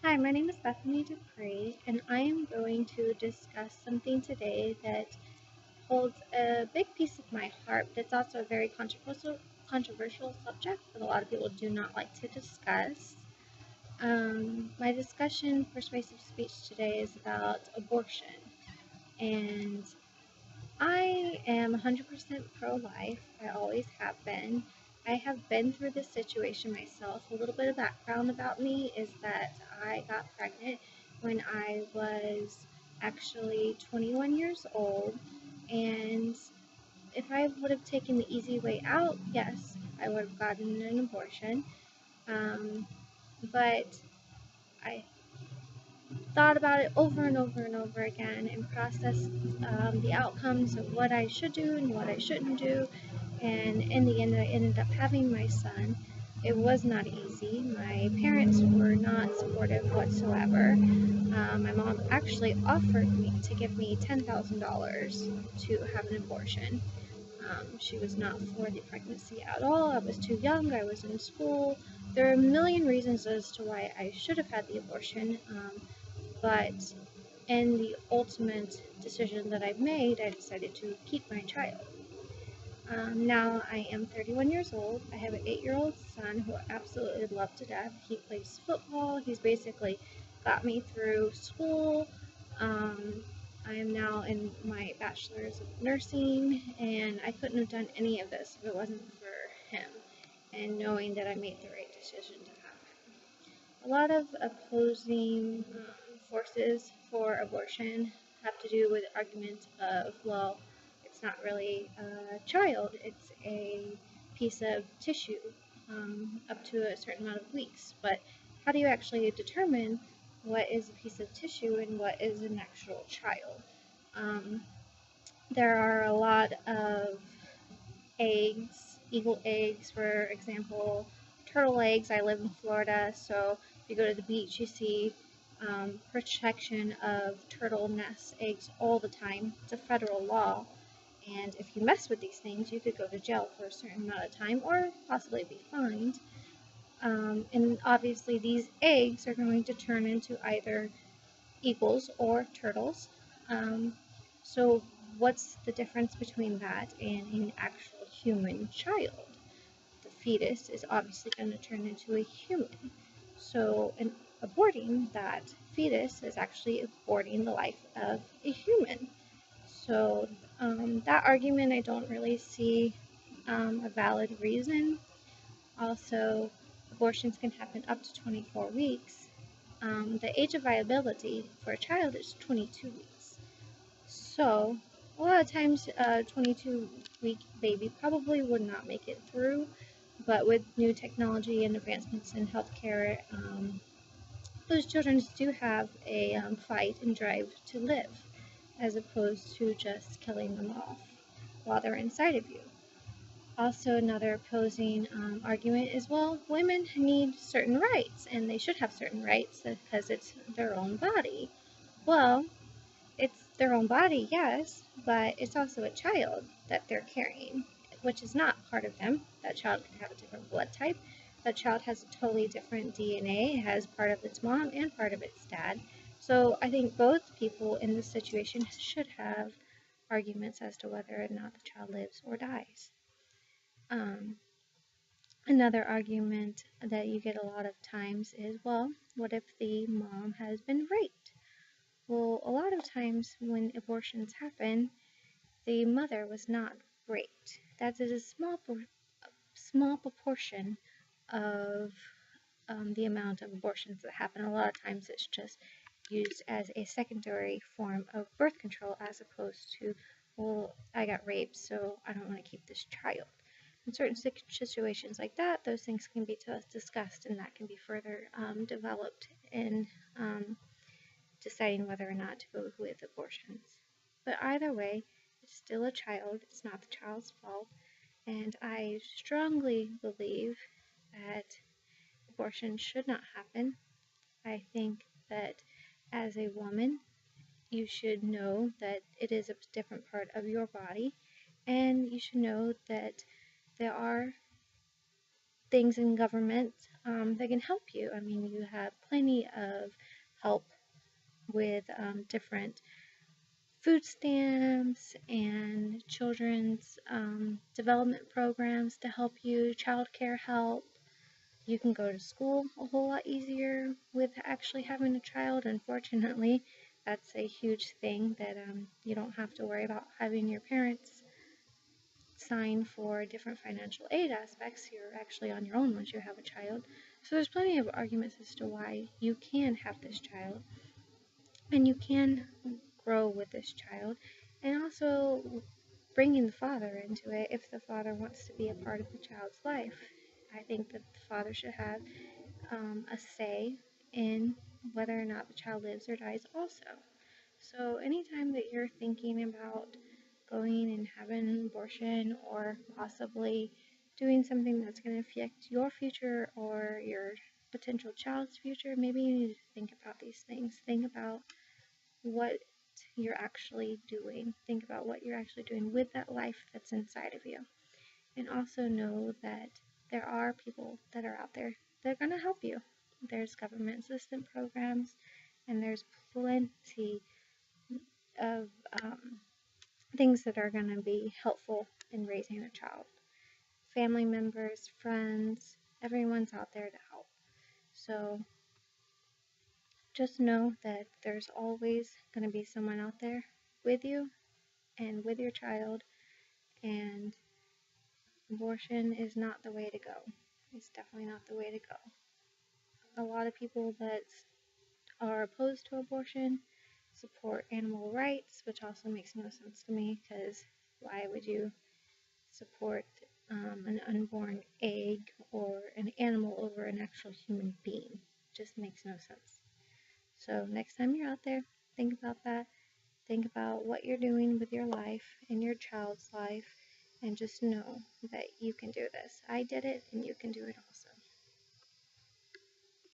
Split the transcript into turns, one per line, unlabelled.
Hi, my name is Bethany Dupree, and I am going to discuss something today that holds a big piece of my heart, but it's also a very controversial subject that a lot of people do not like to discuss. My discussion, persuasive speech today, is about abortion, and I am 100% pro-life. I always have been. I have been through this situation myself. A little bit of background about me is that I got pregnant when I was actually 21 years old, and if I would have taken the easy way out, yes, I would have gotten an abortion. Um, but I thought about it over and over and over again and processed the outcomes of what I should do and what I shouldn't do. And in the end, I ended up having my son. It was not easy. My parents were not supportive whatsoever. My mom actually offered me to give me $10,000 to have an abortion. She was not for the pregnancy at all. I was too young. I was in school. There are a million reasons as to why I should have had the abortion. But in the ultimate decision that I've made, I decided to keep my child. Now I am 31 years old. I have an 8-year-old son who I absolutely love to death. He plays football. He's basically got me through school. Um, I am now in my bachelor's of nursing, and I couldn't have done any of this if it wasn't for him and knowing that I made the right decision to have him. A lot of opposing forces for abortion have to do with arguments of, well, it's not really a child, it's a piece of tissue up to a certain amount of weeks. But how do you actually determine what is a piece of tissue and what is an actual child? Um, there are a lot of eggs, eagle eggs, for example, turtle eggs. I live in Florida, so if you go to the beach, you see protection of turtle nest eggs all the time. It's a federal law, and if you mess with these things, you could go to jail for a certain amount of time or possibly be fined. And obviously, these eggs are going to turn into either eagles or turtles. Um, so, what's the difference between that and an actual human child? The fetus is obviously going to turn into a human. So, in aborting that fetus is actually aborting the life of a human. So, that argument I don't really see a valid reason. Also, abortions can happen up to 24 weeks. The age of viability for a child is 22 weeks. So, a lot of times, a 22-week baby probably would not make it through, but with new technology and advancements in healthcare, those children do have a fight and drive to live, as opposed to just killing them off while they're inside of you. Also, another opposing argument is, well, women need certain rights, and they should have certain rights because it's their own body. Well, it's their own body, yes, but it's also a child that they're carrying, which is not part of them. That child could have a different blood type. That child has a totally different DNA. It has part of its mom and part of its dad. So I think both people in this situation should have arguments as to whether or not the child lives or dies. Um, Another argument that you get a lot of times is, well, what if the mom has been raped? Well, a lot of times when abortions happen, the mother was not raped. That is a small proportion of the amount of abortions that happen. A lot of times it's just used as a secondary form of birth control as opposed to, well, I got raped, so I don't want to keep this child. In certain situations like that, those things can be discussed and that can be further developed in deciding whether or not to go with abortions. But either way, it's still a child, it's not the child's fault, and I strongly believe that abortion should not happen. I think that as a woman, you should know that it is a different part of your body, and you should know that there are things in government that can help you. I mean, you have plenty of help with different food stamps and children's development programs to help you, childcare help. You can go to school a whole lot easier with actually having a child. Unfortunately, that's a huge thing that you don't have to worry about having your parents sign for different financial aid aspects. You're actually on your own once you have a child. So there's plenty of arguments as to why you can have this child and you can grow with this child, and also bringing the father into it if the father wants to be a part of the child's life. I think that the father should have a say in whether or not the child lives or dies also. So anytime that you're thinking about going and having an abortion or possibly doing something that's going to affect your future or your potential child's future, maybe you need to think about these things. Think about what you're actually doing. Think about what you're actually doing with that life that's inside of you. And also know that there are people that are out there that are going to help you. There's government assistance programs, and there's plenty of things that are going to be helpful in raising a child. Family members, friends, everyone's out there to help. So just know that there's always going to be someone out there with you and with your child, and abortion is not the way to go. It's definitely not the way to go. A lot of people that are opposed to abortion support animal rights, which also makes no sense to me, because why would you support an unborn egg or an animal over an actual human being? Just makes no sense. So next time you're out there, think about that. Think about what you're doing with your life and your child's life, and just know that you can do this. I did it, and you can do it also.